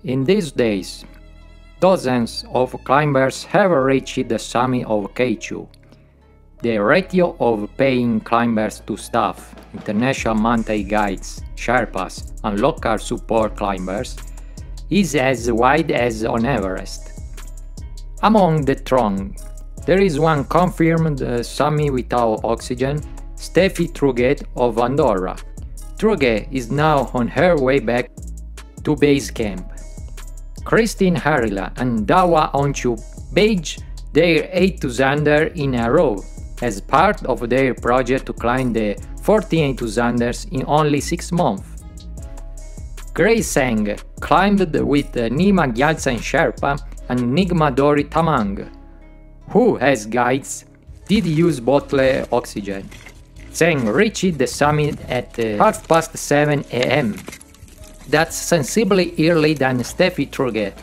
In these days, dozens of climbers have reached the summit of K2. The ratio of paying climbers to staff, international mountain guides, Sherpas and local support climbers is as wide as on Everest. Among the throng, there is one confirmed summit without oxygen, Stefi Troguet of Andorra. Troguet is now on her way back to base camp. Kristine, Arila and Dawa Onchu badged their 8,000er in a row as part of their project to climb the 48,000ers in only 6 months. Tseng climbed with Nima Gyaltsen Sherpa and Nigma Dori Tamang, who, as guides, did use bottled oxygen. Tseng reached the summit at 7:30 am. That's sensibly earlier than Stefi Troguet,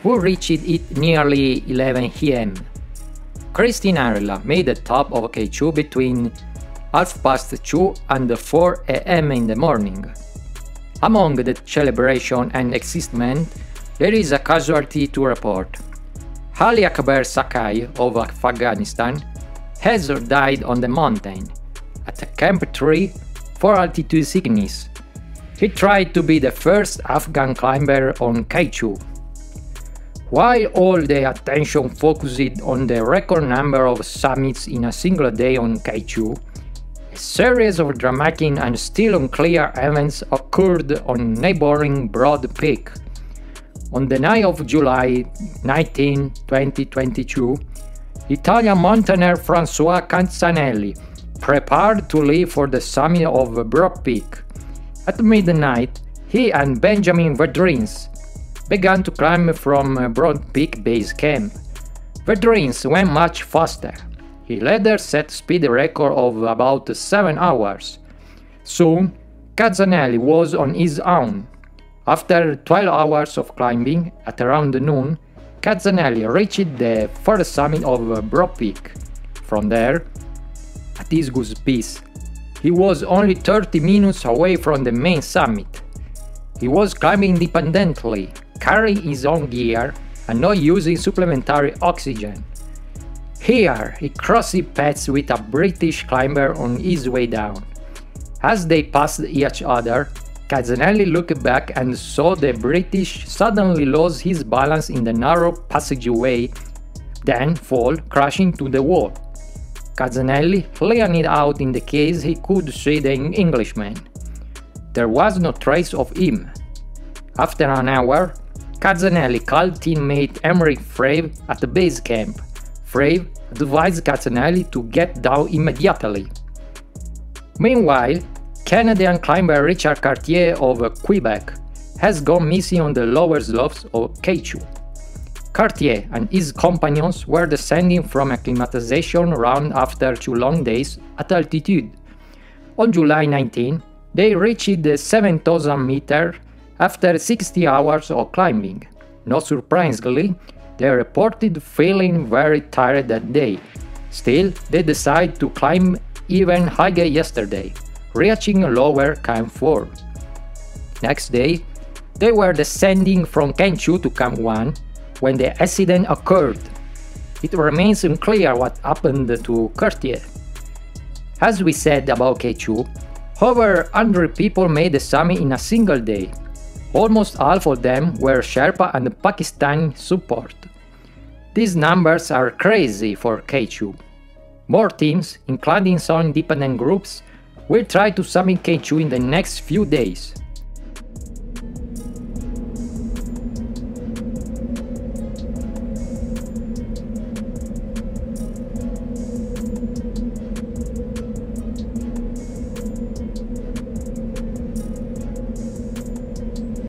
who reached it nearly 11 am. Kristine Arila made the top of K2 between 2:30 and 4 am in the morning. Among the celebration and excitement, there is a casualty to report. Ali Akbar Sakhai of Afghanistan has died on the mountain, at Camp 3 for altitude sickness. He tried to be the first Afghan climber on K2. While all the attention focused on the record number of summits in a single day on K2, a series of dramatic and still unclear events occurred on neighboring Broad Peak. On the night of July 19, 2022, Italian mountaineer François Cazzanelli prepared to leave for the summit of Broad Peak. At midnight, he and Benjamin Vedrins began to climb from Broad Peak base camp. Vedrins went much faster. He later set speed record of about 7 hours. Soon, Cazzanelli was on his own. After 12 hours of climbing, at around noon, Cazzanelli reached the first summit of Broad Peak. From there, at his goose pace, he was only 30 minutes away from the main summit. He was climbing independently, carrying his own gear and not using supplementary oxygen. Here, he crossed paths with a British climber on his way down. As they passed each other, Cazzanelli looked back and saw the British suddenly lose his balance in the narrow passageway, then fall crashing to the wall. Cazzanelli leaned out in the case he could see the Englishman. There was no trace of him. After an hour, Cazzanelli called teammate Emmerich Frey at the base camp. Frey advised Cazzanelli to get down immediately. Meanwhile, Canadian climber Richard Cartier of Quebec has gone missing on the lower slopes of K2. Cartier and his companions were descending from acclimatization round after 2 long days at altitude. On July 19, they reached the 7,000 meter after 60 hours of climbing. Not surprisingly, they reported feeling very tired that day. Still, they decided to climb even higher yesterday, reaching lower Camp 4. Next day, they were descending from Camp 2 to Camp 1 when the accident occurred. It remains unclear what happened to Cartier. As we said about K2, over 100 people made the summit in a single day. Almost half of them were Sherpa and Pakistani support. These numbers are crazy for K2. More teams, including some independent groups, will try to summit K2 in the next few days.